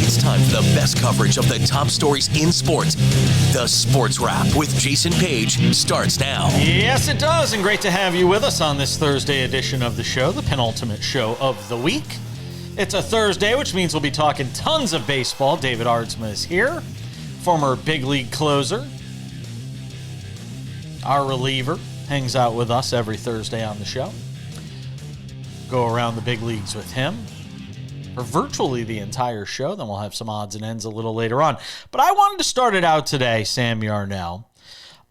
It's time for the best coverage of the top stories in sports. The Sports Wrap with Jason Page starts now. Yes, it does, and great to have you with us on this Thursday edition of the show, the penultimate show of the week. It's a Thursday, which means we'll be talking tons of baseball. David Aardsma is here, former big league closer. Our reliever hangs out with us every Thursday on the show. Go around the big leagues with him for virtually the entire show. Then we'll have some odds and ends a little later on. But I wanted to start it out today, Sam Yarnell.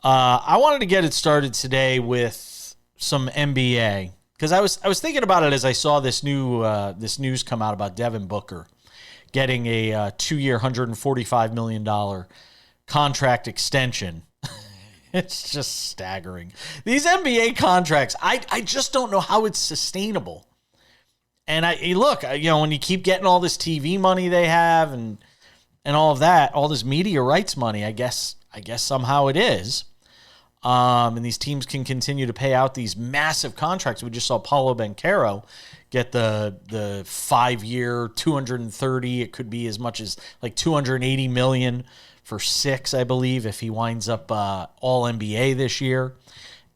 I wanted to get it started today with some NBA because I was thinking about it as I saw this news come out about Devin Booker getting a 2-year, $145 million contract extension. It's just staggering. These NBA contracts, I just don't know how it's sustainable. And look, when you keep getting all this TV money they have and all of that, all this media rights money, I guess somehow it is. And these teams can continue to pay out these massive contracts. We just saw Paolo Banchero get the 5-year, 230. It could be as much as like $280 million for 6, I believe, if he winds up all NBA this year,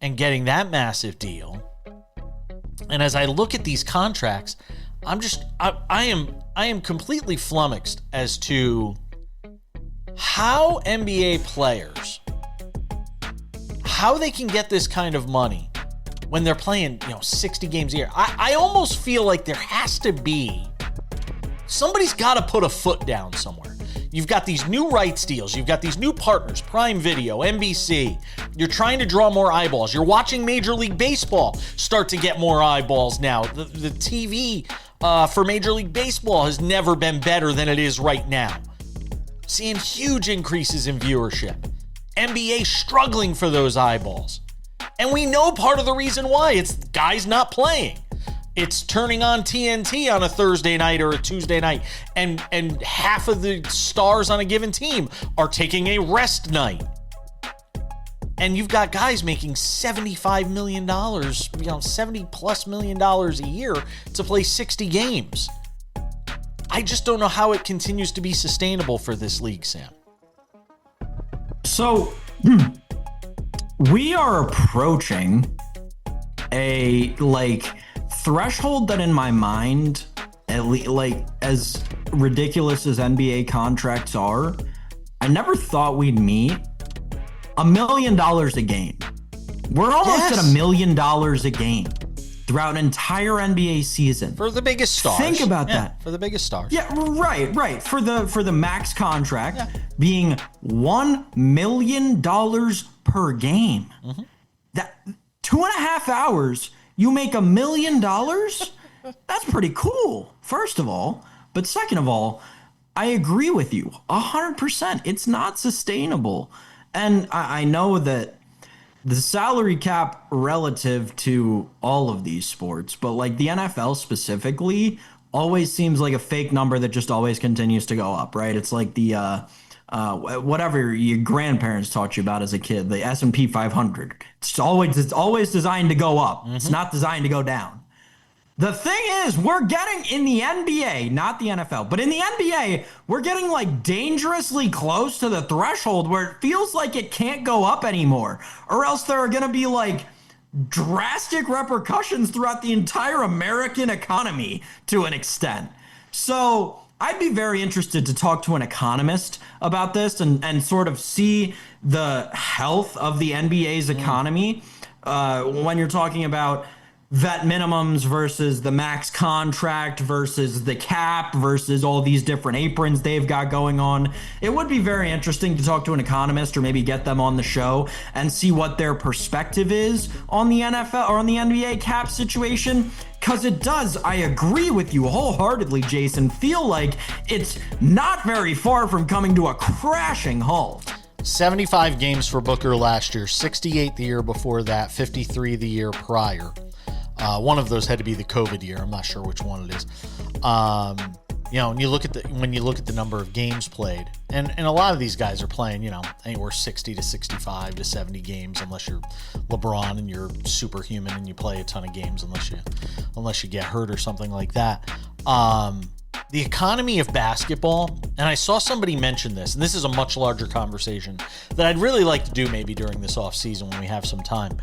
and getting that massive deal. And as I look at these contracts, I am completely flummoxed as to how NBA players, how they can get this kind of money when they're playing 60 games a year. I almost feel like there has to be, somebody's got to put a foot down somewhere. You've got these new rights deals. You've got these new partners, Prime Video, NBC. You're trying to draw more eyeballs. You're watching Major League Baseball start to get more eyeballs now. The TV for Major League Baseball has never been better than it is right now. Seeing huge increases in viewership. NBA struggling for those eyeballs. And we know part of the reason why. It's guys not playing. It's turning on TNT on a Thursday night or a Tuesday night, and half of the stars on a given team are taking a rest night. And you've got guys making $75 million, $70+ million a year to play 60 games. I just don't know how it continues to be sustainable for this league, Sam. So, we are approaching a, threshold that in my mind, at least, as ridiculous as NBA contracts are, I never thought we'd meet $1 million a game. We're almost at $1 million a game throughout an entire NBA season. For the biggest stars. Think about that. For the biggest stars. Yeah, right. For the max contract being $1 million per game. Mm-hmm. That 2.5 hours, you make $1 million? That's pretty cool, first of all. But second of all, I agree with you 100%. It's not sustainable. And I know that the salary cap relative to all of these sports, but the NFL specifically, always seems like a fake number that just always continues to go up, right? It's like the whatever your grandparents taught you about as a kid, the S&P 500. It's always designed to go up. Mm-hmm. It's not designed to go down. The thing is, we're getting in the NBA, not the NFL, but in the NBA, we're getting dangerously close to the threshold where it feels like it can't go up anymore, or else there are going to be drastic repercussions throughout the entire American economy to an extent. So I'd be very interested to talk to an economist about this and sort of see the health of the NBA's economy when you're talking about vet minimums versus the max contract versus the cap versus all these different aprons they've got going on. It would be very interesting to talk to an economist or maybe get them on the show and see what their perspective is on the NFL or on the NBA cap situation. Because it does, I agree with you wholeheartedly, Jason, feel like it's not very far from coming to a crashing halt. 75 games for Booker last year, 68 the year before that, 53 the year prior. One of those had to be the COVID year. I'm not sure which one it is. When you look at the number of games played, and a lot of these guys are playing, anywhere 60 to 65 to 70 games, unless you're LeBron and you're superhuman and you play a ton of games, unless you get hurt or something like that. the economy of basketball, and I saw somebody mention this, and this is a much larger conversation that I'd really like to do maybe during this off season when we have some time.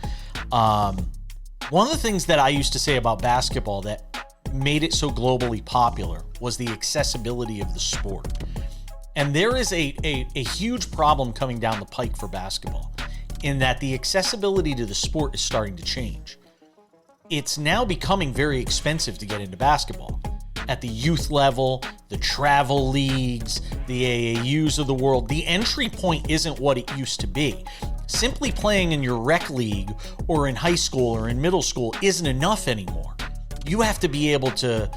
One of the things that I used to say about basketball that made it so globally popular was the accessibility of the sport. And there is a huge problem coming down the pike for basketball in that the accessibility to the sport is starting to change. It's now becoming very expensive to get into basketball. At the youth level, the travel leagues, the AAUs of the world, the entry point isn't what it used to be. Simply playing in your rec league or in high school or in middle school isn't enough anymore. You have to be able to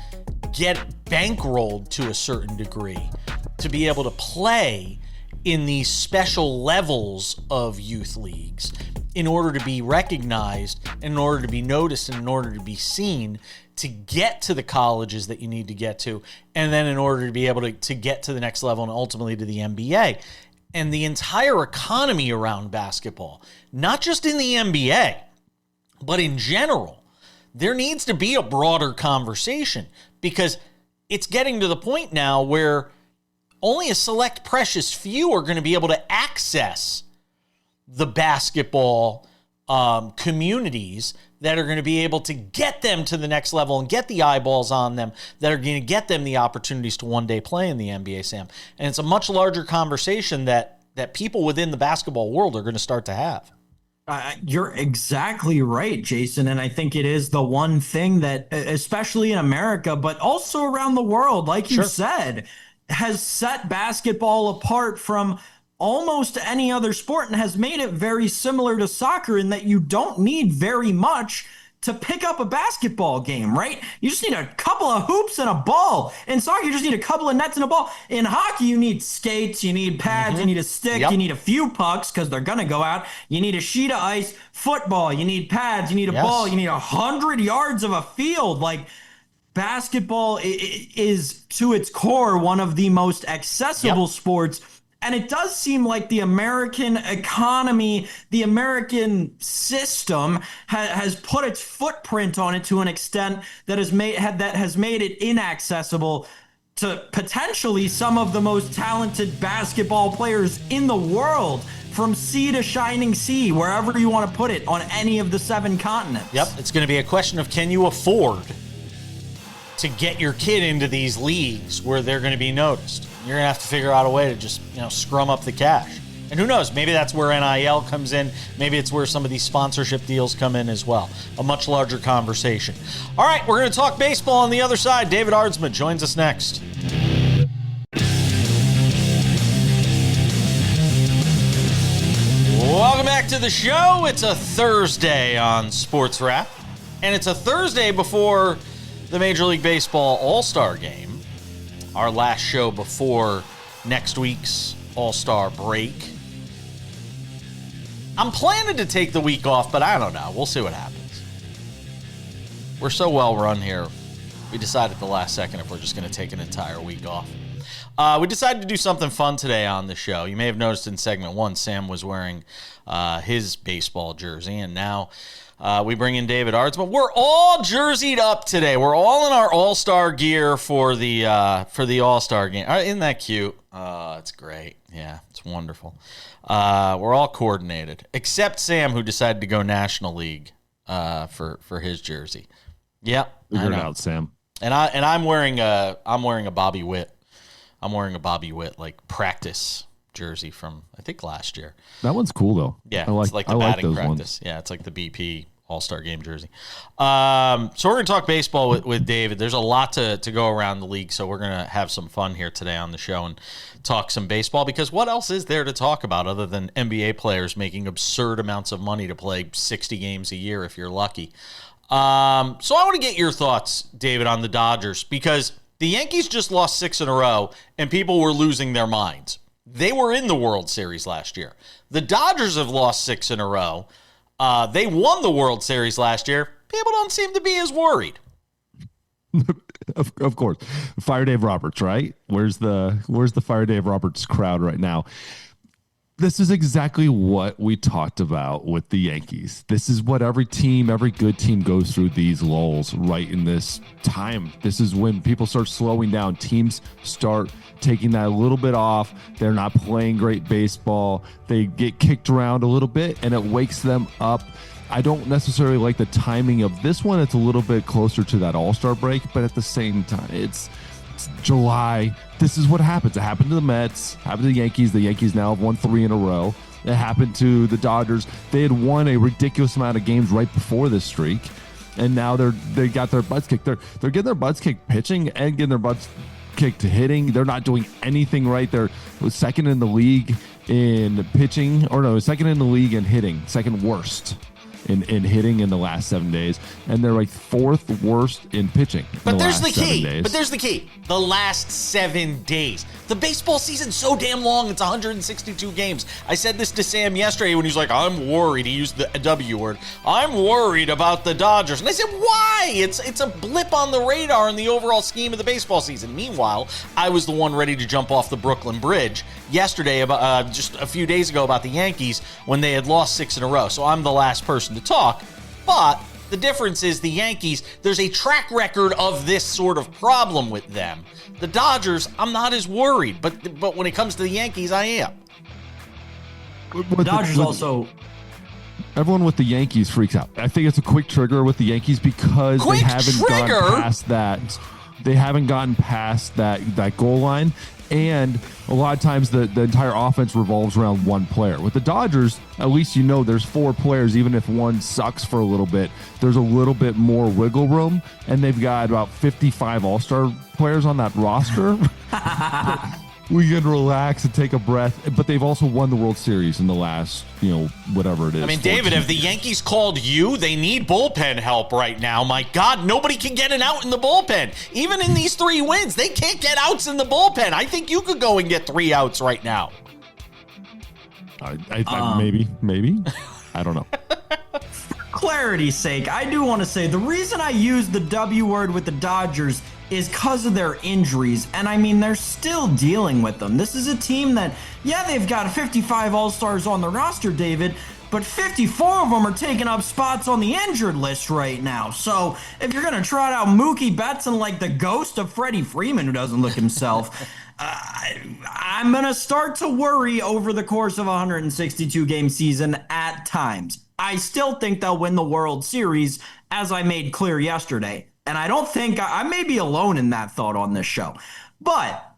get bankrolled to a certain degree to be able to play in these special levels of youth leagues in order to be recognized, in order to be noticed, and in order to be seen to get to the colleges that you need to get to, and then in order to be able to get to the next level and ultimately to the NBA. And the entire economy around basketball, not just in the NBA, but in general, there needs to be a broader conversation because it's getting to the point now where only a select precious few are going to be able to access the basketball communities that are going to be able to get them to the next level and get the eyeballs on them that are going to get them the opportunities to one day play in the NBA, Sam. And it's a much larger conversation that people within the basketball world are going to start to have. You're exactly right, Jason. And I think it is the one thing that, especially in America, but also around the world, like you said, has set basketball apart from almost any other sport and has made it very similar to soccer in that you don't need very much to pick up a basketball game, right? You just need a couple of hoops and a ball. In soccer, you just need a couple of nets and a ball. In hockey, you need skates, you need pads, you need a stick, you need a few pucks because they're going to go out. You need a sheet of ice. Football, you need pads, you need a ball, you need 100 yards of a field. Like, basketball is, to its core, one of the most accessible sports. And it does seem like the American economy, the American system has put its footprint on it to an extent that has made it inaccessible to potentially some of the most talented basketball players in the world, from sea to shining sea, wherever you want to put it, on any of the 7 continents. Yep, it's going to be a question of, can you afford to get your kid into these leagues where they're going to be noticed? You're going to have to figure out a way to just, scrum up the cash. And who knows, maybe that's where NIL comes in. Maybe it's where some of these sponsorship deals come in as well. A much larger conversation. All right, we're going to talk baseball on the other side. David Aardsma joins us next. Welcome back to the show. It's a Thursday on SportsWrap, and it's a Thursday before the Major League Baseball All-Star Game, our last show before next week's All-Star break. I'm planning to take the week off, but I don't know. We'll see what happens. We're so well run here. We decided at the last second if we're just going to take an entire week off. We decided to do something fun today on the show. You may have noticed in segment 1, Sam was wearing his baseball jersey, and now we bring in David Aardsma. We're all jerseyed up today. We're all in our all-star gear for the all-star game. Isn't that cute? It's great. Yeah, it's wonderful. We're all coordinated, except Sam, who decided to go National League for his jersey. Yep, figure it out, Sam. And I'm wearing a Bobby Witt. I'm wearing a Bobby Witt practice jersey from I think last year. That one's cool though. Yeah, it's like the batting practice. Ones. Yeah, it's like the BP All-Star Game jersey. So we're going to talk baseball with David. There's a lot to go around the league, so we're going to have some fun here today on the show and talk some baseball, because what else is there to talk about other than NBA players making absurd amounts of money to play 60 games a year if you're lucky? So I want to get your thoughts, David, on the Dodgers, because the Yankees just lost 6 in a row, and people were losing their minds. They were in the World Series last year. The Dodgers have lost 6 in a row. They won the World Series last year. People don't seem to be as worried. Of course. Fire Dave Roberts, right? Where's the Fire Dave Roberts crowd right now? This is exactly what we talked about with the Yankees. This is what every good team goes through, these lulls right in this time. This is when people start slowing down. Teams start taking that a little bit off. They're not playing great baseball. They get kicked around a little bit, and it wakes them up. I don't necessarily like the timing of this one. It's a little bit closer to that All-Star break, but at the same time, it's July. This is what happens. It happened to the Mets, happened to the Yankees. The Yankees now have won 3 in a row. It happened to the Dodgers. They had won a ridiculous amount of games right before this streak, and now they got their butts kicked. They're getting their butts kicked pitching and getting their butts kicked hitting. They're not doing anything right. They're second in the league in pitching, or no, second in the league in hitting, second worst in hitting in the last 7 days, and they're like 4th worst in pitching. But there's the key. But there's the key. The last 7 days. The baseball season's so damn long. It's 162 games. I said this to Sam yesterday when he's like, I'm worried. He used the W word. I'm worried about the Dodgers. And I said, why? It's a blip on the radar in the overall scheme of the baseball season. Meanwhile, I was the one ready to jump off the Brooklyn Bridge yesterday, about just a few days ago, about the Yankees when they had lost 6 in a row. So I'm the last person to talk. But the difference is the Yankees, there's a track record of this sort of problem with them. The Dodgers, I'm not as worried, but when it comes to the Yankees, I am. The Dodgers also... Everyone with the Yankees freaks out. I think it's a quick trigger with the Yankees because they haven't gotten past that. They haven't gotten past that goal line. And a lot of times the entire offense revolves around one player. With the Dodgers, at least you know there's 4 players. Even if one sucks for a little bit, there's a little bit more wiggle room. And they've got about 55 All-Star players on that roster. We can relax and take a breath. But they've also won the World Series in the last, whatever it is. I mean, David, if the Yankees called you, they need bullpen help right now. My God, nobody can get an out in the bullpen. Even in these 3 wins, they can't get outs in the bullpen. I think you could go and get 3 outs right now. Maybe. I don't know. For clarity's sake, I do want to say the reason I use the W word with the Dodgers is because of their injuries. And I mean, they're still dealing with them. This is a team that, they've got 55 All-Stars on the roster, David, but 54 of them are taking up spots on the injured list right now. So if you're going to trot out Mookie Betts and like the ghost of Freddie Freeman, who doesn't look himself, I'm going to start to worry over the course of a 162-game season at times. I still think they'll win the World Series, as I made clear yesterday. And I don't think I may be alone in that thought on this show. But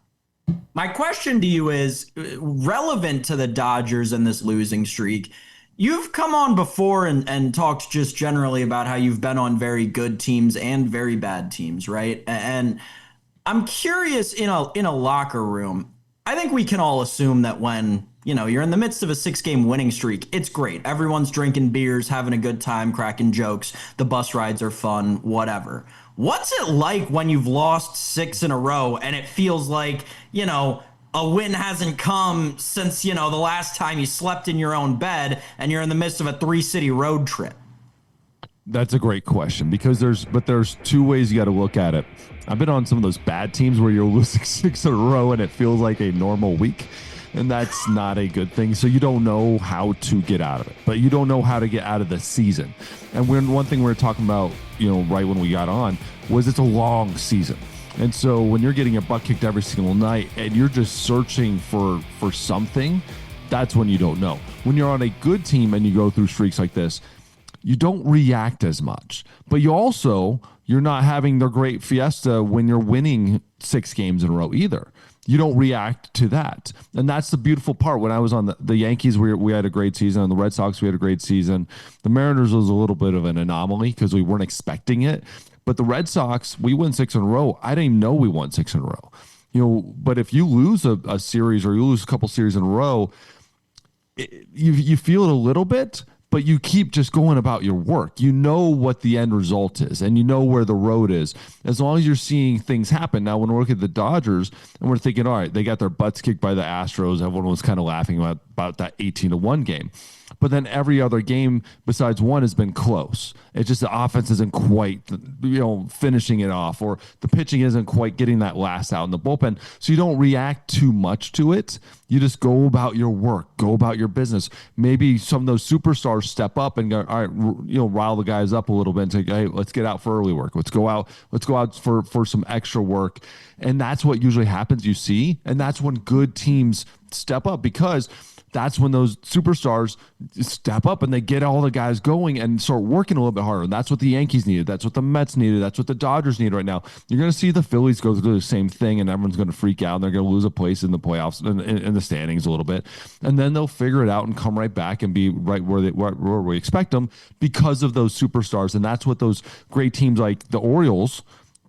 my question to you is relevant to the Dodgers and this losing streak. You've come on before and talked just generally about how you've been on very good teams and very bad teams, right? And I'm curious, in a locker room, I think we can all assume that when you're in the midst of a 6-game winning streak, it's great. Everyone's drinking beers, having a good time, cracking jokes. The bus rides are fun, whatever. What's it like when you've lost 6 in a row and it feels like, a win hasn't come since, the last time you slept in your own bed and you're in the midst of a 3-city road trip? That's a great question because there's 2 ways you got to look at it. I've been on some of those bad teams where you're losing 6 in a row and it feels like a normal week. And that's not a good thing. So you don't know how to get out of it, but you don't know how to get out of the season. And one thing we were talking about, right when we got on, was it's a long season. And so when you're getting your butt kicked every single night and you're just searching for something, that's when you don't know. When you're on a good team and you go through streaks like this, you don't react as much. But you're not having the great fiesta when you're winning 6 games in a row either. You don't react to that. And that's the beautiful part. When I was on the Yankees, we had a great season. On the Red Sox, we had a great season. The Mariners was a little bit of an anomaly because we weren't expecting it. But the Red Sox, we win 6 in a row. I didn't even know we won 6 in a row. But if you lose a series or you lose a couple series in a row, you feel it a little bit, but you keep just going about your work. You know what the end result is, and you know where the road is. As long as you're seeing things happen. Now, when we're looking at the Dodgers, and we're thinking, all right, they got their butts kicked by the Astros. Everyone was kind of laughing about that 18-1 game. but then every other game besides one has been close. It's just the offense isn't quite, finishing it off, or the pitching isn't quite getting that last out in the bullpen. So you don't react too much to it. You just go about your work, go about your business. Maybe some of those superstars step up and go, all right, rile the guys up a little bit and say, hey, let's get out for early work. Let's go out for some extra work. And that's what usually happens, you see. And that's when good teams step up, because that's when those superstars step up and they get all the guys going and start working a little bit harder. And that's what the Yankees needed. That's what the Mets needed. That's what the Dodgers need right now. You're going to see the Phillies go through the same thing, and everyone's going to freak out, and they're going to lose a place in the playoffs and in the standings a little bit. And then they'll figure it out and come right back and be right where we expect them, because of those superstars. And that's what those great teams like the Orioles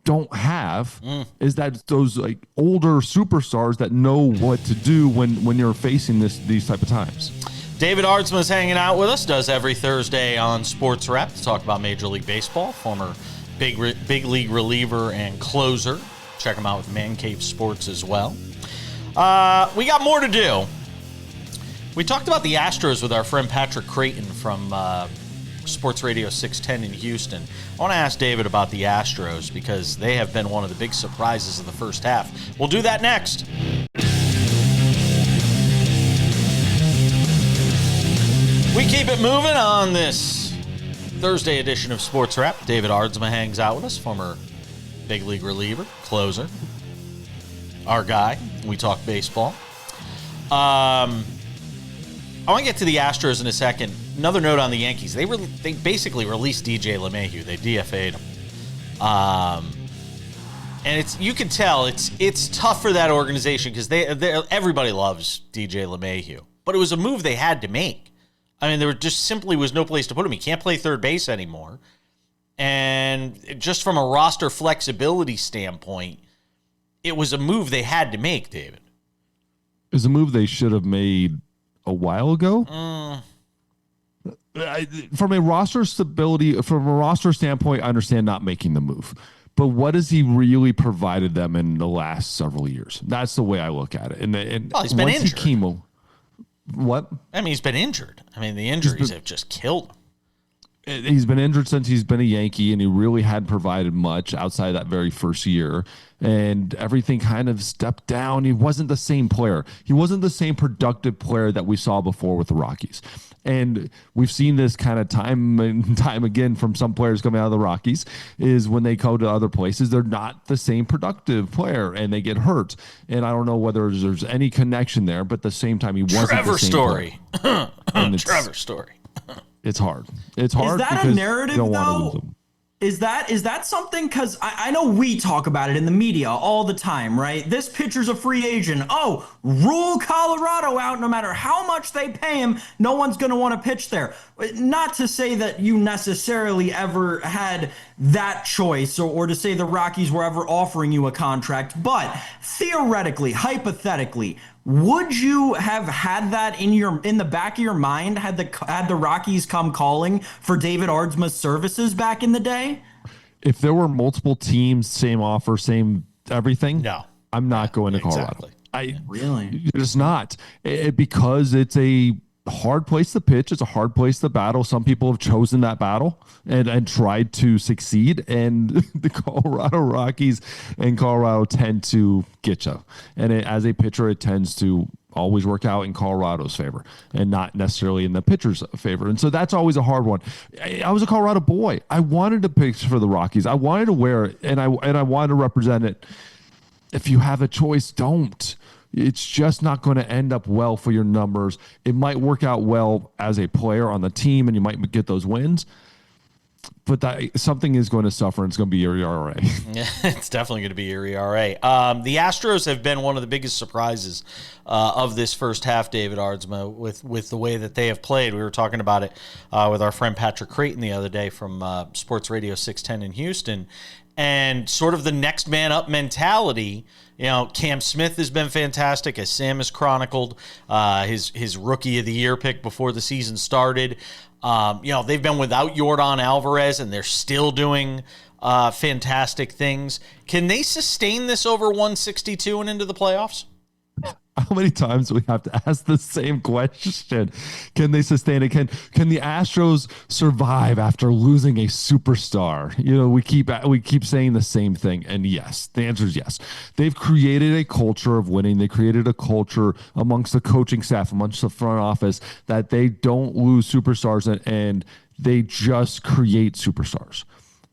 don't have, is that those like older superstars that know what to do when you're facing these type of times. David Aardsma is hanging out with us, does every Thursday on SportsWrap to talk about Major League Baseball, former big league reliever and closer. Check him out with Man Cave Sports as well. We got more to do. We talked about the Astros with our friend Patrick Creighton from Sports Radio 610 in Houston. I want to ask David about the Astros because they have been one of the big surprises of the first half. We'll do that next. We keep it moving on this Thursday edition of Sports Wrap. David Aardsma hangs out with us, former big league reliever, closer, our guy. We talk baseball. I want to get to the Astros in a second. Another note on the Yankees. They basically released DJ LeMahieu. They DFA'd him. And you can tell it's tough for that organization because everybody loves DJ LeMahieu. But it was a move they had to make. I mean, there just simply was no place to put him. He can't play third base anymore. And just from a roster flexibility standpoint, it was a move they had to make, David. It was a move they should have made a while ago. From a roster stability, from a roster standpoint, I understand not making the move. But what has he really provided them in the last several years? That's the way I look at it. And he's been injured. What? I mean, he's been injured. I mean, the injuries have just killed him. He's been injured since he's been a Yankee, and he really hadn't provided much outside of that very first year. And everything kind of stepped down. He wasn't the same player. He wasn't the same productive player that we saw before with the Rockies. And we've seen this kind of time and time again from some players coming out of the Rockies, is when they go to other places, they're not the same productive player and they get hurt. And I don't know whether there's any connection there, but at the same time, he wasn't Trevor the same Story. Trevor Story. It's hard. It's hard. Is that a narrative, though? Is that something? Because I know we talk about it in the media all the time, right? This pitcher's a free agent. Oh, rule Colorado out. No matter how much they pay him, no one's going to want to pitch there. Not to say that you necessarily ever had that choice, or to say the Rockies were ever offering you a contract, but theoretically, hypothetically, would you have had that in the back of your mind had the Rockies come calling for David Aardsma's services back in the day? If there were multiple teams, same offer, same everything, no, I'm not going to Colorado. Exactly. Really? It's not because it's a hard place to pitch. It's a hard place to battle. Some people have chosen that battle and tried to succeed, and the Colorado Rockies and Colorado tend to get you. And as a pitcher, it tends to always work out in Colorado's favor and not necessarily in the pitcher's favor. And so that's always a hard one. I was a Colorado boy. I wanted to pitch for the Rockies. I wanted to wear it, and I wanted to represent it. If you have a choice, don't. It's just not going to end up well for your numbers. It might work out well as a player on the team, and you might get those wins. But something is going to suffer, and it's going to be your ERA. Yeah, it's definitely going to be your ERA. The Astros have been one of the biggest surprises of this first half, David Aardsma, with the way that they have played. We were talking about it with our friend Patrick Creighton the other day from Sports Radio 610 in Houston, and sort of the next man up mentality. You know, Cam Smith has been fantastic, as Sam has chronicled, his Rookie of the Year pick before the season started. They've been without Yordan Alvarez, and they're still doing fantastic things. Can they sustain this over 162 and into the playoffs? How many times do we have to ask the same question? Can they sustain it? Can the Astros survive after losing a superstar? We keep saying the same thing, and yes, the answer is yes. They've created a culture of winning. They created a culture amongst the coaching staff, amongst the front office, that they don't lose superstars and they just create superstars.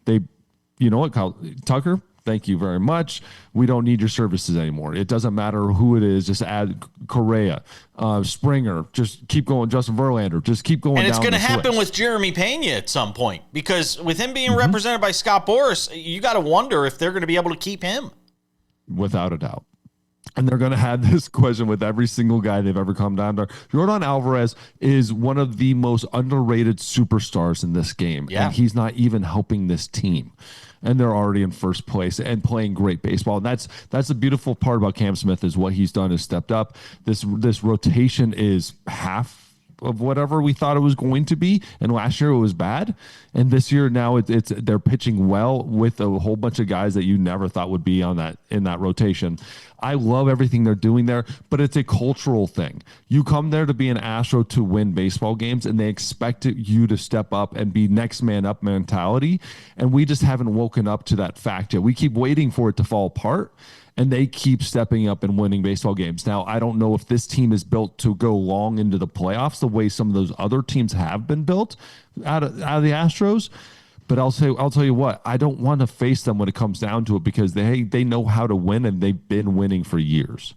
You know what, Kyle Tucker? Thank you very much. We don't need your services anymore. It doesn't matter who it is. Just add Correa, Springer. Just keep going. Justin Verlander. Just keep going. And it's going to happen with Jeremy Pena at some point, because with him being represented by Scott Boras, you got to wonder if they're going to be able to keep him. Without a doubt. And they're going to have this question with every single guy they've ever come down to. Yordan Alvarez is one of the most underrated superstars in this game. Yeah. And he's not even helping this team. And they're already in first place and playing great baseball. And that's the beautiful part about Cam Smith, is what he's done is stepped up. This rotation is half of whatever we thought it was going to be. And last year it was bad. And this year now they're pitching well with a whole bunch of guys that you never thought would be in that rotation. I love everything they're doing there, but it's a cultural thing. You come there to be an Astro to win baseball games, and they expect you to step up and be next man up mentality. And we just haven't woken up to that fact yet. We keep waiting for it to fall apart, and they keep stepping up and winning baseball games. Now, I don't know if this team is built to go long into the playoffs the way some of those other teams have been built out of the Astros. But I'll tell you what, I don't want to face them when it comes down to it, because they know how to win, and they've been winning for years.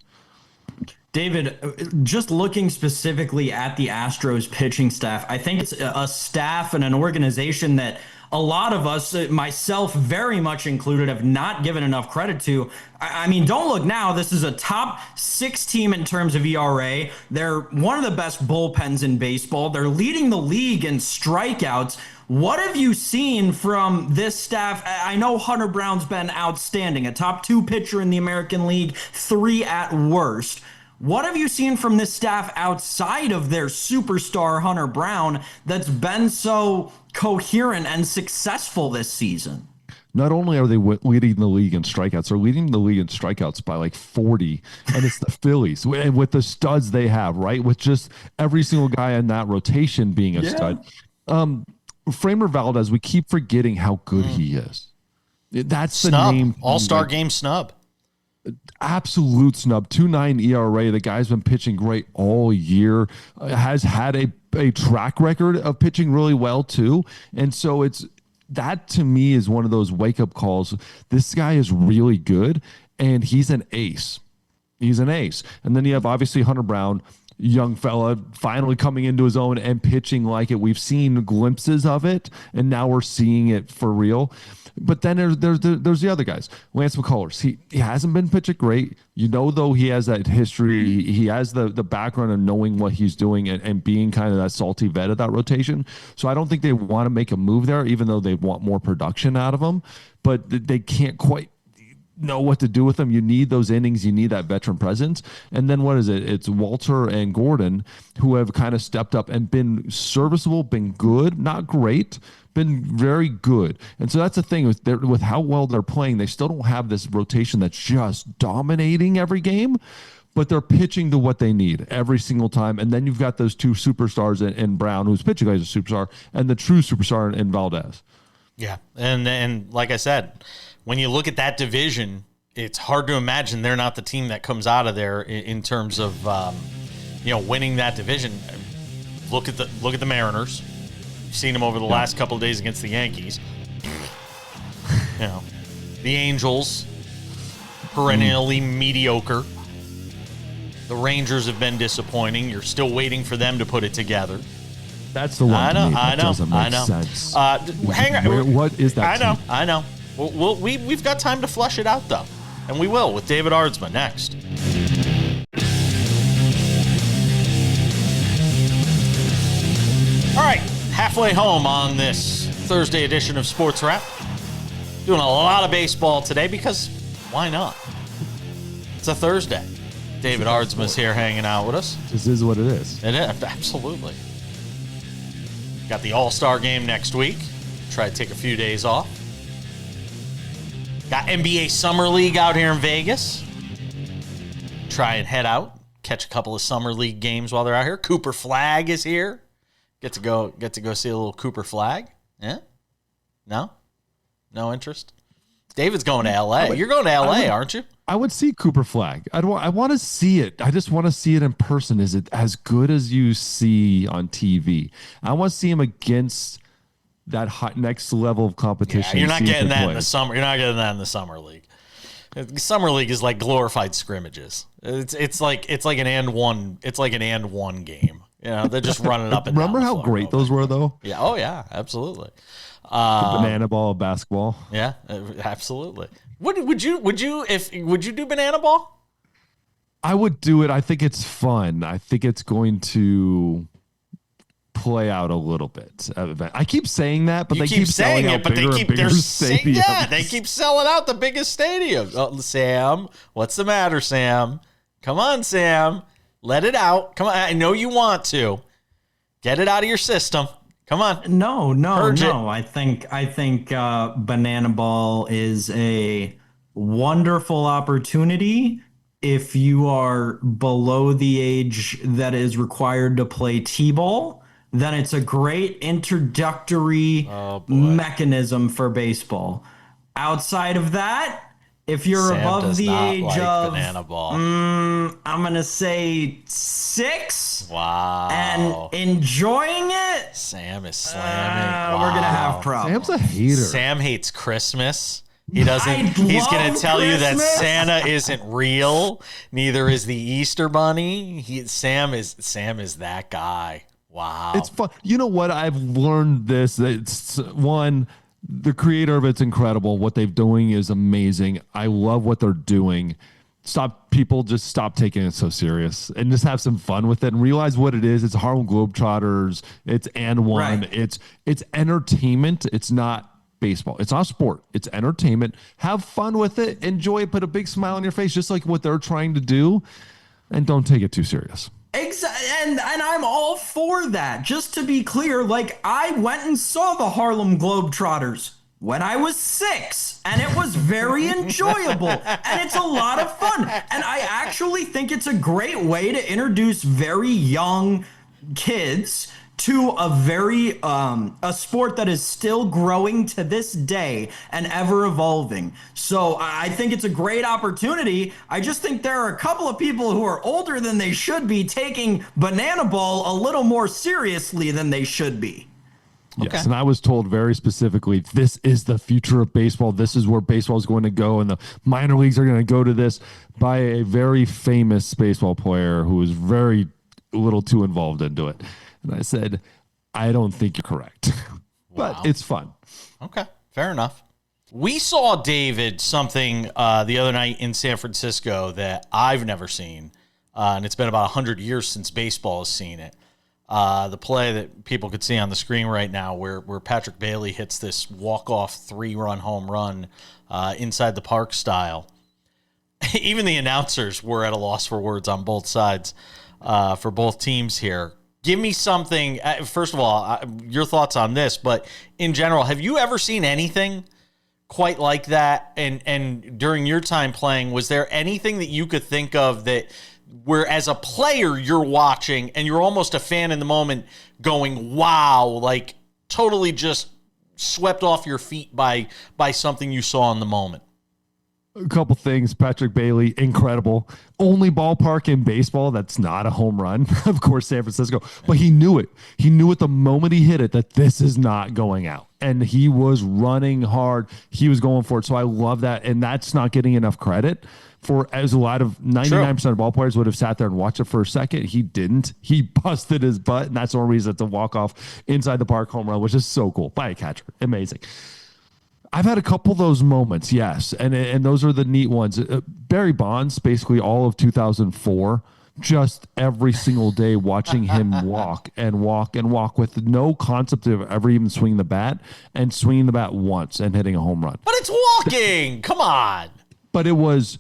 David, just looking specifically at the Astros pitching staff, I think it's a staff and an organization that a lot of us, myself very much included, have not given enough credit to. I mean, don't look now. This is a top 6 team in terms of ERA. They're one of the best bullpens in baseball. They're leading the league in strikeouts. What have you seen from this staff? I know Hunter Brown's been outstanding, a top 2 pitcher in the American League, 3 at worst. What have you seen from this staff outside of their superstar Hunter Brown that's been so coherent and successful this season? Not only are they leading the league in strikeouts, they're leading the league in strikeouts by like 40, and it's the Phillies. And with the studs they have, right? With just every single guy in that rotation being a stud. Framer Valdez, we keep forgetting how good he is. That's snub. The name. All-star game snub. Absolute snub. 2.9 ERA. The guy's been pitching great all year. Has had a track record of pitching really well too. And so that to me is one of those wake-up calls. This guy is really good, and he's an ace. He's an ace. And then you have obviously Hunter Brown, young fella, finally coming into his own and pitching like it. We've seen glimpses of it, and now we're seeing it for real. But then there's the other guys. Lance McCullers, he hasn't been pitching great. Though he has that history, he has the background of knowing what he's doing and being kind of that salty vet of that rotation. So I don't think they want to make a move there, even though they want more production out of him. But they can't quite know what to do with them. You need those innings. You need that veteran presence. And then what is it? It's Walter and Gordon who have kind of stepped up and been serviceable, been good, not great, been very good. And so that's the thing with how well they're playing. They still don't have this rotation that's just dominating every game, but they're pitching to what they need every single time. And then you've got those 2 superstars in Brown, who's pitching as a superstar, and the true superstar in Valdez. Yeah. And like I said, when you look at that division, it's hard to imagine they're not the team that comes out of there in terms of winning that division. Look at the Mariners. You've seen them over the last couple of days against the Yankees. The Angels, perennially mediocre. The Rangers have been disappointing. You're still waiting for them to put it together. That's the one. I know. Doesn't make sense. Hang on. What is that? I know. We've got time to flush it out, though. And we will with David Aardsma next. All right, halfway home on this Thursday edition of SportsWrap. Doing a lot of baseball today because why not? It's a Thursday. David Aardsma's here hanging out with us. This is what it is. It is, absolutely. Got the All-Star game next week. Try to take a few days off. Got NBA Summer League out here in Vegas. Try and head out. catch a couple of summer league games while they're out here. Cooper Flag is here. Get to go see a little Cooper Flag. Yeah? No interest. David's going to LA. You're going to LA, aren't you? I would see Cooper Flag. I want to see it. I just want to see it in person. Is it as good as you see on TV? I want to see him against that hot next level of competition. Yeah, you're not getting that in the summer. You're not getting that in the summer league. Summer league is like glorified scrimmages. It's like an and one. It's like an and one game. You know, they're just running up and Remember down how great those were, though? Yeah. Oh, yeah. Absolutely. The banana ball, basketball. Yeah, absolutely. Would you do banana ball? I would do it. I think it's fun. I think it's going to play out a little bit. I keep saying that, but they keep selling out bigger and bigger stadiums. Yeah, they keep selling out the biggest stadiums. Oh, Sam, what's the matter, Sam? Come on, Sam. Let it out. Come on. I know you want to. Get it out of your system. Come on. No. I think banana ball is a wonderful opportunity if you are below the age that is required to play t-ball. Then it's a great introductory mechanism for baseball. Outside of that, if you're Sam above the age of banana ball. I'm gonna say 6. Wow. And enjoying it. Sam is slamming. We're gonna have problems. Sam's a hater. Sam hates Christmas. He doesn't. He's going to tell you that Santa isn't real. Neither is the Easter Bunny. Sam is that guy. Wow. It's fun. You know what? I've learned this. It's one, the creator of it's incredible. What they're doing is amazing. I love what they're doing. Stop taking it so serious and just have some fun with it and realize what it is. It's Harlem Globetrotters. It's and one. Right. It's entertainment. It's not baseball. It's not sport. It's entertainment. Have fun with it. Enjoy it. Put a big smile on your face, just like what they're trying to do. And don't take it too serious. Exactly. And I'm all for that. Just to be clear, like, I went and saw the Harlem Globetrotters when I was 6, and it was very enjoyable, and it's a lot of fun. And I actually think it's a great way to introduce very young kids to a sport that is still growing to this day and ever evolving. So I think it's a great opportunity. I just think there are a couple of people who are older than they should be taking banana ball a little more seriously than they should be. Yes, and I was told very specifically, this is the future of baseball. This is where baseball is going to go, and the minor leagues are going to go to this by a very famous baseball player who is very little too involved into it. And I said, I don't think you're correct, but it's fun. Okay, fair enough. We saw, David, something the other night in San Francisco that I've never seen, and it's been about 100 years since baseball has seen it. The play that people could see on the screen right now where Patrick Bailey hits this walk-off 3-run home run inside the park style. Even the announcers were at a loss for words on both sides for both teams here. Give me something, first of all, your thoughts on this, but in general, have you ever seen anything quite like that? And during your time playing, was there anything that you could think of that where as a player you're watching and you're almost a fan in the moment going, wow, like totally just swept off your feet by something you saw in the moment? A couple things. Patrick Bailey, incredible. Only ballpark in baseball that's not a home run. Of course, San Francisco. But he knew it. He knew it the moment he hit it that this is not going out. And he was running hard. He was going for it. So I love that. And that's not getting enough credit for, as a lot of 99% of ball players would have sat there and watched it for a second. He didn't. He busted his butt. And that's the only reason it's a walk-off inside the park home run, which is so cool. By a catcher. Amazing. I've had a couple of those moments, yes, and those are the neat ones. Barry Bonds, basically all of 2004, just every single day watching him walk and walk and walk with no concept of ever even swinging the bat and swinging the bat once and hitting a home run. But it's walking. Come on. But it was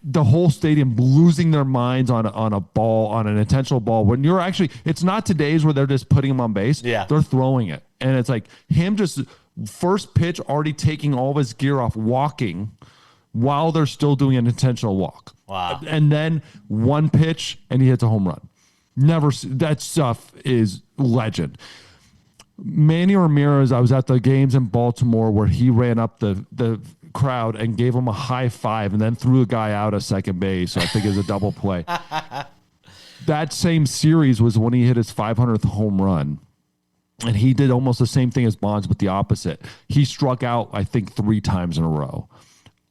the whole stadium losing their minds on a ball, on an intentional ball. When you're actually, it's not today's where they're just putting him on base. Yeah. They're throwing it. And it's like him just first pitch already taking all of his gear off, walking while they're still doing an intentional walk. Wow. And then one pitch, and he hits a home run. That stuff is legend. Manny Ramirez, I was at the games in Baltimore where he ran up the crowd and gave him a high five and then threw a guy out at second base. So I think it was a double play. That same series was when he hit his 500th home run. And he did almost the same thing as Bonds, but the opposite. He struck out, I think, 3 times in a row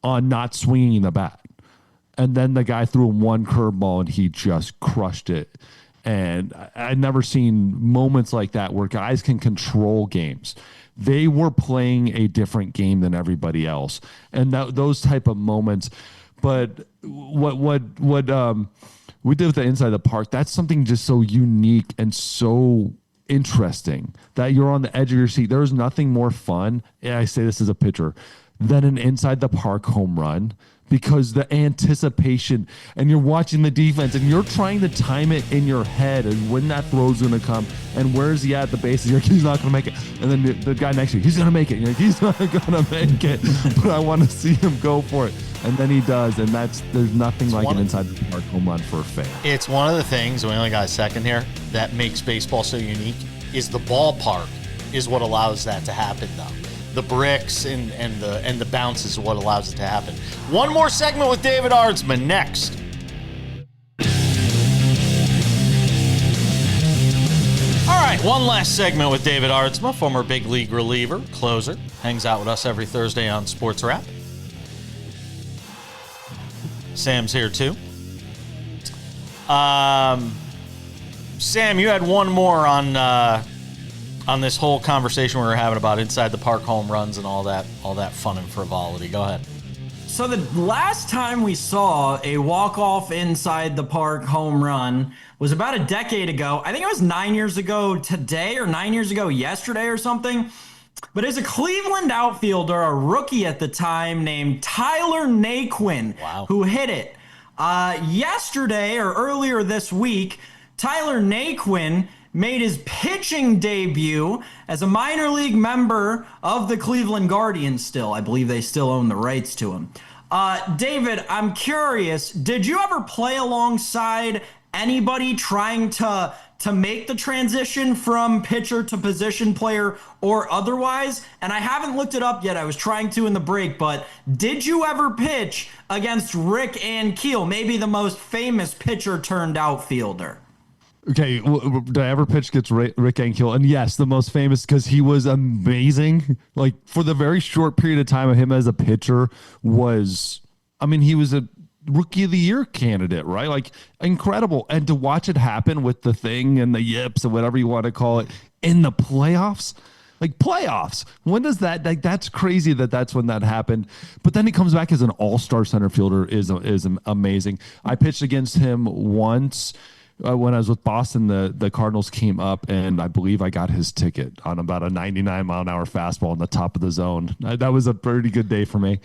on not swinging the bat. And then the guy threw him one curveball and he just crushed it. And I'd never seen moments like that where guys can control games. They were playing a different game than everybody else. And those type of moments. But what we did with the Inside the Park, that's something just so unique and so interesting that you're on the edge of your seat. There's nothing more fun, and I say this as a pitcher, than an Inside the Park home run. Because the anticipation, and you're watching the defense, and you're trying to time it in your head and when that throw's going to come, and where is he at the bases? You're like, he's not going to make it. And then the guy next to you, he's going to make it. You're like, he's not going to make it, but I want to see him go for it. And then he does, and there's nothing like an Inside the Park home run for a fan. It's one of the things, we only got a second here, that makes baseball so unique is the ballpark is what allows that to happen, though. The bricks and the bounce is what allows it to happen. One more segment with David Aardsma next. All right, one last segment with David Aardsma, former big league reliever, closer, hangs out with us every Thursday on SportsWrap. Sam's here too. Sam, you had one more on this whole conversation we were having about inside the park home runs and all that fun and frivolity. Go ahead. So the last time we saw a walk-off inside the park home run was about a decade ago. I think it was 9 years ago today or 9 years ago yesterday or something. But as a Cleveland outfielder, a rookie at the time named Tyler Naquin, who hit it. Yesterday or earlier this week, Tyler Naquin made his pitching debut as a minor league member of the Cleveland Guardians still. I believe they still own the rights to him. David, I'm curious, did you ever play alongside anybody trying to make the transition from pitcher to position player or otherwise? And I haven't looked it up yet. I was trying to in the break, but did you ever pitch against Rick Ankiel, maybe the most famous pitcher turned outfielder? Okay, did I ever pitch against Rick Ankiel? And yes, the most famous because he was amazing. Like, for the very short period of time of him as a pitcher he was a Rookie of the Year candidate, right? Like, incredible. And to watch it happen with the thing and the yips and whatever you want to call it in the playoffs. Like, playoffs. When does that, like, that's crazy that's when that happened. But then he comes back as an all-star center fielder is amazing. I pitched against him once. When I was with Boston, the Cardinals came up, and I believe I got his ticket on about a 99-mile-an-hour fastball in the top of the zone. That was a pretty good day for me.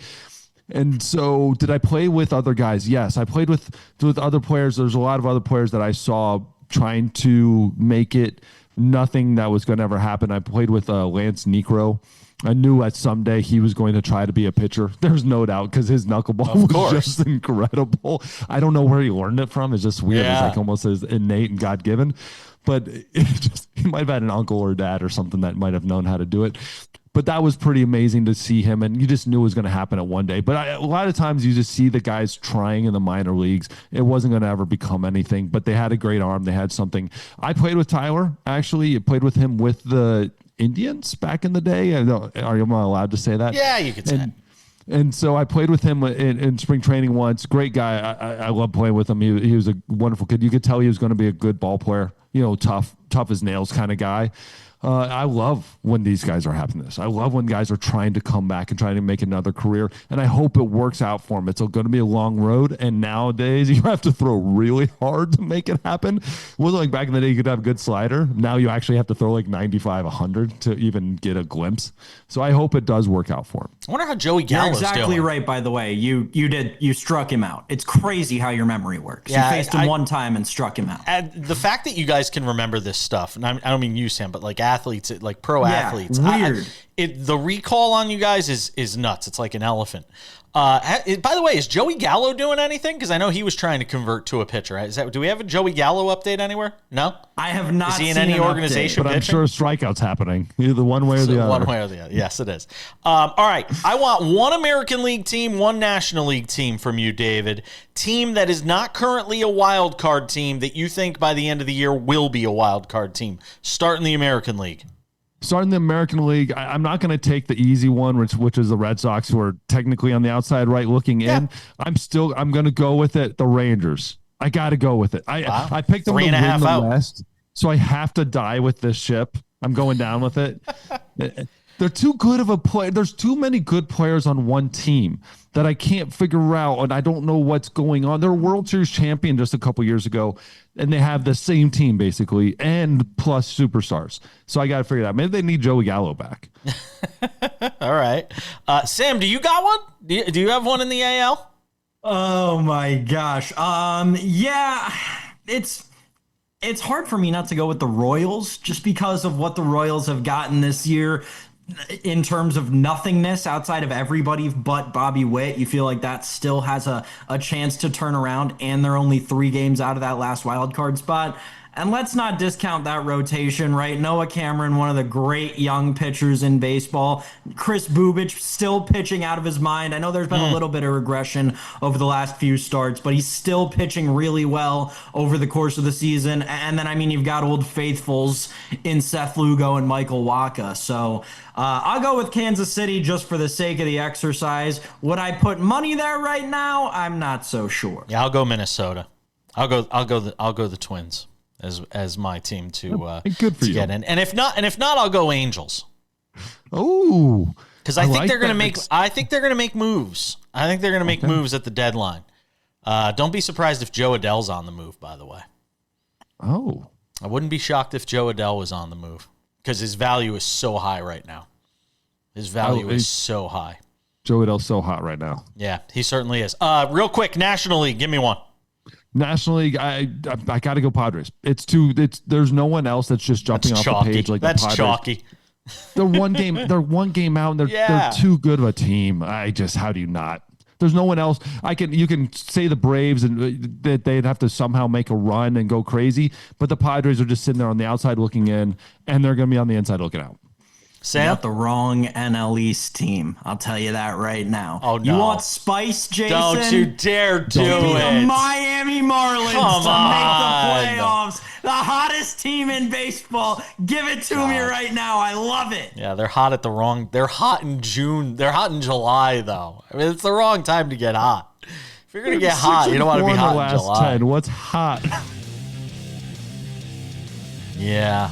And so did I play with other guys? Yes, I played with other players. There's a lot of other players that I saw trying to make it. Nothing that was going to ever happen. I played with Lance Niekro. I knew that someday he was going to try to be a pitcher. There's no doubt because his knuckleball was just incredible. I don't know where he learned it from. It's just weird. Yeah. It's like almost as innate and God-given. But he might have had an uncle or dad or something that might have known how to do it. But that was pretty amazing to see him, and you just knew it was going to happen at one day. But a lot of times you just see the guys trying in the minor leagues. It wasn't going to ever become anything, but they had a great arm. They had something. I played with Tyler, actually. I played with him with the Indians back in the day. Are you allowed to say that? Yeah, you could say that. And so I played with him in spring training once. Great guy. I love playing with him. He was a wonderful kid. You could tell he was going to be a good ball player. Tough as nails kind of guy. I love when these guys are having this. I love when guys are trying to come back and trying to make another career, and I hope it works out for them. It's going to be a long road, and nowadays you have to throw really hard to make it happen. It wasn't like back in the day you could have a good slider. Now you actually have to throw like 95, 100 to even get a glimpse. So I hope it does work out for him. I wonder how Joey Gallo's doing. You're exactly right, by the way. You struck him out. It's crazy how your memory works. Yeah, you faced him one time and struck him out. And the fact that you guys can remember this stuff, and I don't mean you, Sam, but like athletes, like pro athletes. Weird. The recall on you guys is nuts. It's like an elephant. By the way, is Joey Gallo doing anything? Because I know he was trying to convert to a pitcher. Do we have a Joey Gallo update anywhere? No? I have not seen Is he in any organization but I'm pitching? sure strikeouts happening either one way or the other. One way or the other. Yes, it is. All right. I want one American League team, one National League team from you, David. Team that is not currently a wild card team that you think by the end of the year will be a wild card team. Start in the American League. Starting the American League, I'm not going to take the easy one, which is the Red Sox, who are technically on the outside right looking in. I'm going to go with it. The Rangers. I got to go with it. I picked them to win the West, so I have to die with this ship. I'm going down with it. They're too good of a play. There's too many good players on one team that I can't figure out, and I don't know what's going on. They're World Series champion just a couple years ago, and they have the same team basically, and plus superstars. So I got to figure it out. Maybe they need Joey Gallo back. All right. Sam, do you got one? Do you have one in the AL? Oh my gosh. Yeah, it's hard for me not to go with the Royals just because of what the Royals have gotten this year in terms of nothingness outside of everybody but Bobby Witt. You feel like that still has a chance to turn around, and they're only 3 games out of that last wild card spot. And let's not discount that rotation, right? Noah Cameron, one of the great young pitchers in baseball. Chris Bubich still pitching out of his mind. I know there's been a little bit of regression over the last few starts, but he's still pitching really well over the course of the season. And then, I mean, you've got old faithfuls in Seth Lugo and Michael Wacha. So I'll go with Kansas City just for the sake of the exercise. Would I put money there right now? I'm not so sure. Yeah, I'll go Minnesota. I'll go the Twins as my team to get in. And if not, I'll go Angels. Oh, because I think they're going to make. I think they're going to make moves. I think they're going to make moves at the deadline. Don't be surprised if Joe Adell's on the move. By the way. Oh, I wouldn't be shocked if Joe Adell was on the move because his value is so high right now. His value is so high. Joe Adell's so hot right now. Yeah, he certainly is. Real quick, National League, give me one. National League, I got to go Padres. There's no one else that's just jumping off the page like the Padres. That's chalky. They're one game out, and they're too good of a team. How do you not? There's no one else. You can say the Braves and that they'd have to somehow make a run and go crazy, but the Padres are just sitting there on the outside looking in, and they're going to be on the inside looking out. Sam? You got the wrong NL East team. I'll tell you that right now. Oh, no. You want spice, Jason? Don't you dare do Give me it. the Miami Marlins make the playoffs. The hottest team in baseball. Give it to me right now. I love it. Yeah, they're hot they're hot in June. They're hot in July, though. I mean, it's the wrong time to get hot. If you're going to get hot, you don't want to be hot in July. 10. What's hot? Yeah,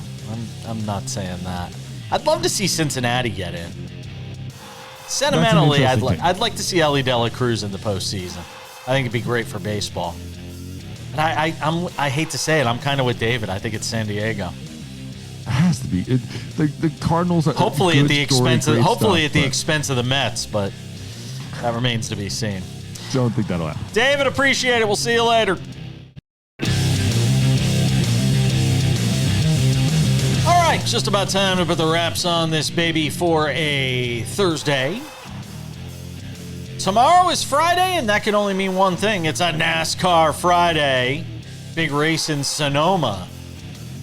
I'm not saying that. I'd love to see Cincinnati get in. Sentimentally, I'd like to see Ellie De La Cruz in the postseason. I think it'd be great for baseball. And I hate to say it, I'm kind of with David. I think it's San Diego. It has to be. The Cardinals are hopefully at the expense of the Mets, but that remains to be seen. Don't think that'll happen. David, appreciate it. We'll see you later. All right, just about time to put the wraps on this baby for a Thursday. Tomorrow is Friday, and that can only mean one thing. It's a NASCAR Friday. Big race in Sonoma.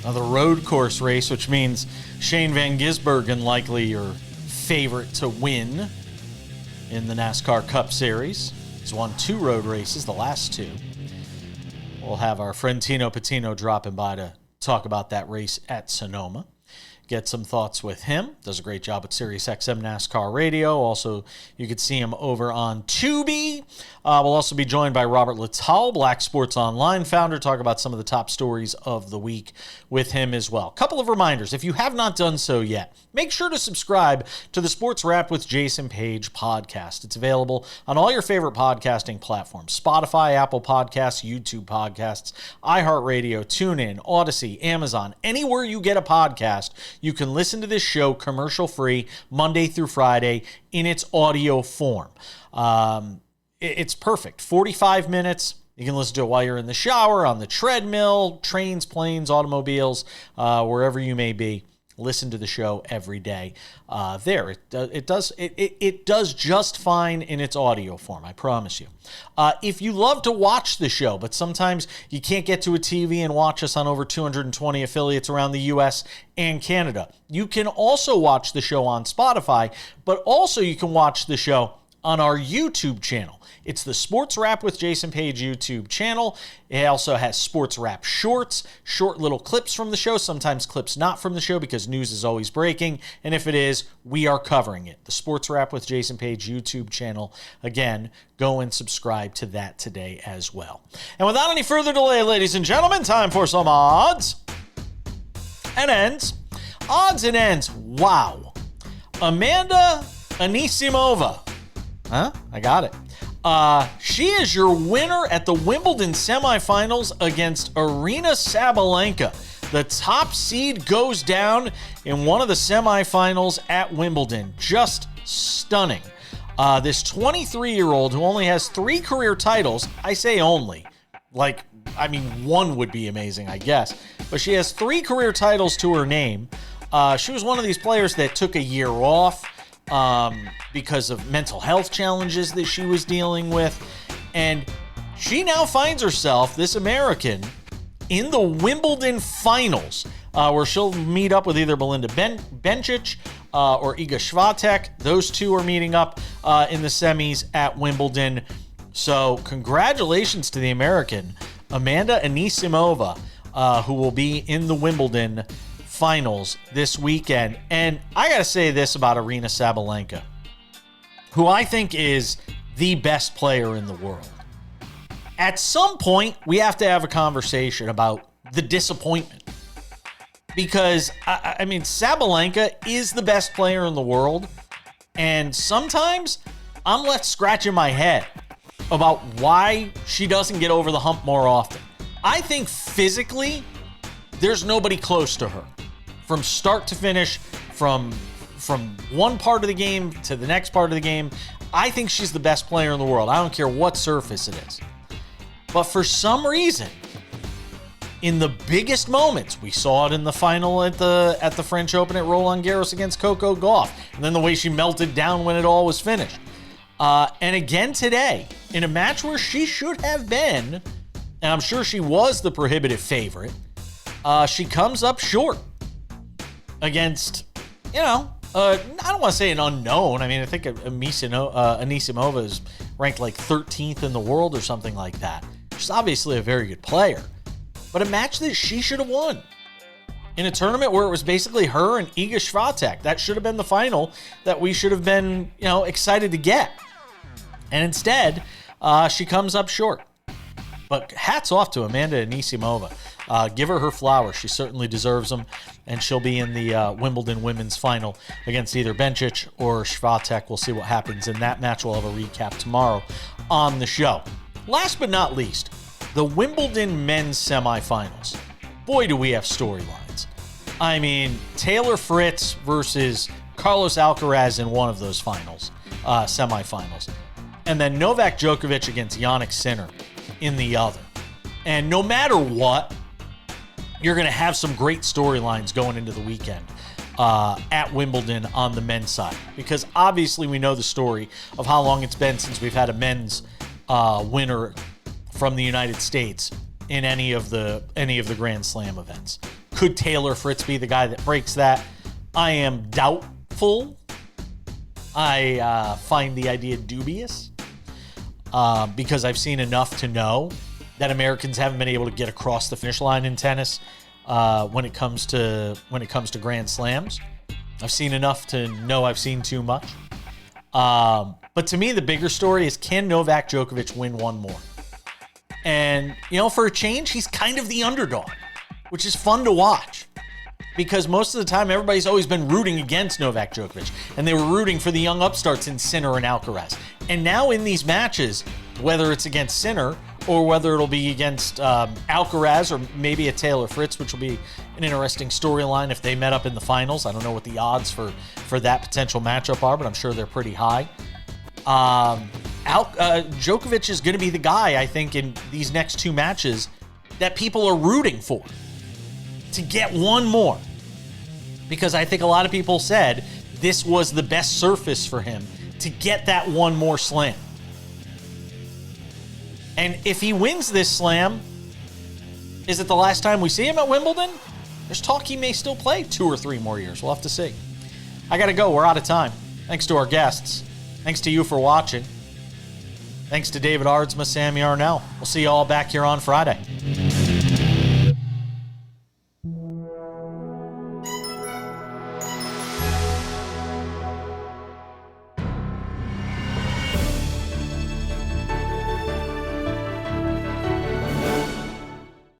Another road course race, which means Shane Van Gisbergen likely your favorite to win in the NASCAR Cup Series. He's won 2 road races, the last 2. We'll have our friend Tino Patino dropping by to talk about that race at Sonoma. Get some thoughts with him. Does a great job at SiriusXM NASCAR Radio. Also, you could see him over on Tubi. We'll also be joined by Robert Littall, Black Sports Online founder, talk about some of the top stories of the week with him as well. Couple of reminders. If you have not done so yet, make sure to subscribe to the Sports Wrap with Jason Page podcast. It's available on all your favorite podcasting platforms: Spotify, Apple Podcasts, YouTube Podcasts, iHeartRadio, TuneIn, Odyssey, Amazon. Anywhere you get a podcast, you can listen to this show commercial-free Monday through Friday in its audio form. It's perfect. 45 minutes. You can listen to it while you're in the shower, on the treadmill, trains, planes, automobiles, wherever you may be. listen to the show every day. It does just fine in its audio form, I promise you. If you love to watch the show, but sometimes you can't get to a TV and watch us on over 220 affiliates around the U.S. and Canada, you can also watch the show on Spotify, but also you can watch the show on our YouTube channel. It's the SportsWrap with Jason Page YouTube channel. It also has SportsWrap shorts, short little clips from the show, sometimes clips not from the show because news is always breaking. And if it is, we are covering it. The SportsWrap with Jason Page YouTube channel. Again, go and subscribe to that today as well. And without any further delay, ladies and gentlemen, time for some odds and ends. Odds and ends. Wow. Amanda Anisimova. Huh? I got it. She is your winner at the Wimbledon semifinals against Aryna Sabalenka. The top seed goes down in one of the semifinals at Wimbledon. Just stunning. This 23-year-old who only has 3 career titles, I say only, one would be amazing, I guess, but she has 3 career titles to her name. She was one of these players that took a year off because of mental health challenges that she was dealing with. And she now finds herself, this American, in the Wimbledon finals, where she'll meet up with either Belinda Bencic or Iga Swiatek. Those two are meeting up in the semis at Wimbledon. So congratulations to the American, Amanda Anisimova, who will be in the Wimbledon finals this weekend. And I gotta say this about Aryna Sabalenka, who I think is the best player in the world. At some point, we have to have a conversation about the disappointment. Because, Sabalenka is the best player in the world. And sometimes I'm left scratching my head about why she doesn't get over the hump more often. I think physically, there's nobody close to her. From start to finish, from one part of the game to the next part of the game, I think she's the best player in the world. I don't care what surface it is. But for some reason, in the biggest moments, we saw it in the final at the French Open at Roland Garros against Coco Gauff, and then the way she melted down when it all was finished. And again today, in a match where she should have been, and I'm sure she was the prohibitive favorite, she comes up short against, I don't want to say an unknown. I mean, I think Anisimova is ranked like 13th in the world or something like that. She's obviously a very good player, but a match that she should have won in a tournament where it was basically her and Iga Swiatek. That should have been the final that we should have been, excited to get. And instead, she comes up short. But hats off to Amanda Anisimova. Give her flowers. She certainly deserves them. And she'll be in the Wimbledon women's final against either Bencic or Swiatek. We'll see what happens in that match. We'll have a recap tomorrow on the show. Last but not least, the Wimbledon men's semifinals. Boy, do we have storylines. I mean, Taylor Fritz versus Carlos Alcaraz in one of those finals, semifinals. And then Novak Djokovic against Jannik Sinner in the other. And no matter what, you're going to have some great storylines going into the weekend at Wimbledon on the men's side. Because obviously we know the story of how long it's been since we've had a men's winner from the United States in any of the Grand Slam events. Could Taylor Fritz be the guy that breaks that? I am doubtful. I find the idea dubious because I've seen enough to know that Americans haven't been able to get across the finish line in tennis when it comes to Grand Slams. I've seen enough to know I've seen too much. But to me, the bigger story is, can Novak Djokovic win one more? And, for a change, he's kind of the underdog, which is fun to watch. Because most of the time, everybody's always been rooting against Novak Djokovic. And they were rooting for the young upstarts in Sinner and Alcaraz. And now in these matches, whether it's against Sinner or whether it'll be against Alcaraz or maybe a Taylor Fritz, which will be an interesting storyline if they met up in the finals. I don't know what the odds for that potential matchup are, but I'm sure they're pretty high. Djokovic is going to be the guy, I think, in these next two matches that people are rooting for to get one more. because I think a lot of people said this was the best surface for him to get that one more slam. And if he wins this slam, is it the last time we see him at Wimbledon? There's talk he may still play 2 or 3 more years. We'll have to see. I got to go. We're out of time. Thanks to our guests. Thanks to you for watching. Thanks to David Aardsma, Sam Yarnell. We'll see you all back here on Friday.